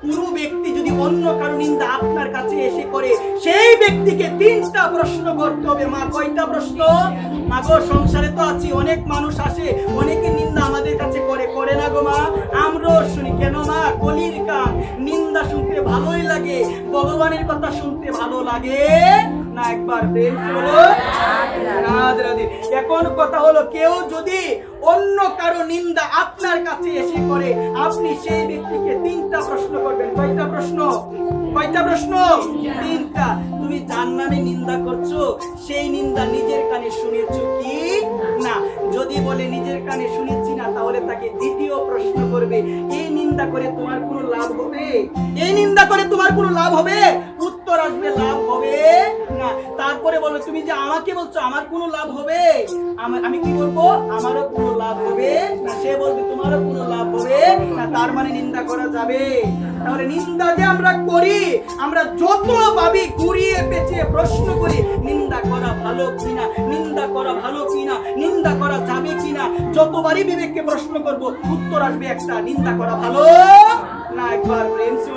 কোনো ব্যক্তি যদি অন্য কারো নিন্দা আপনার কাছে এসে করে, সেই ব্যক্তিকে 3টা প্রশ্ন করতে হবে। মা, কয়টা প্রশ্ন? মা গো, সংসারে তো আছি, অনেক মানুষ আসে, অনেকে নিন্দা আমাদের কাছে করে না গো মা? আমরাও শুনি। কেন মা? কলির কান, নিন্দা শুনতে ভালোই লাগে, ভগবানের কথা শুনতে ভালো লাগে না? একবার বলো রাধে রাধে। এখন কথা হলো, কেউ যদি অন্য কারো নিন্দা আপনার কাছে এসে করে, আপনি সেই ব্যক্তিকে 3টা প্রশ্ন করবেন। কয়টা প্রশ্ন? কয়টা প্রশ্ন? 3টা। তুমি যার নামে নিন্দা করছো, সেই নিন্দা নিজের কানে শুনেছো কি না? যদি বলে নিজের কানে শুনেছি না, তাহলে তাকে দ্বিতীয় প্রশ্ন করবে, এই নিন্দা করে তোমার কোনো লাভ হবে? এই নিন্দা করে তোমার কোনো লাভ হবে? উত্তর আসবে, লাভ হবে না। তারপরে বলো, তুমি যে আমাকে বলছো আমার কোনো লাভ হবে? আমি কি বলবো? আমারও কোনো লাভ হবে না। সে বলবে তোমারও কোনো লাভ হবে না। তার মানে নিন্দা করা যাবে? তাহলে নিন্দা যে আমরা করি, আমরা যত ভাবি ঘুরিয়ে পেঁচিয়ে প্রশ্ন করি, নিন্দা করা ভালো কিনা, নিন্দা করা ভালো কিনা, নিন্দা করা যাবে কিনা, যতবারই বিবেককে প্রশ্ন করব, উত্তর আসবে একটা, নিন্দা করা ভালো না। একবার প্রেম ছিল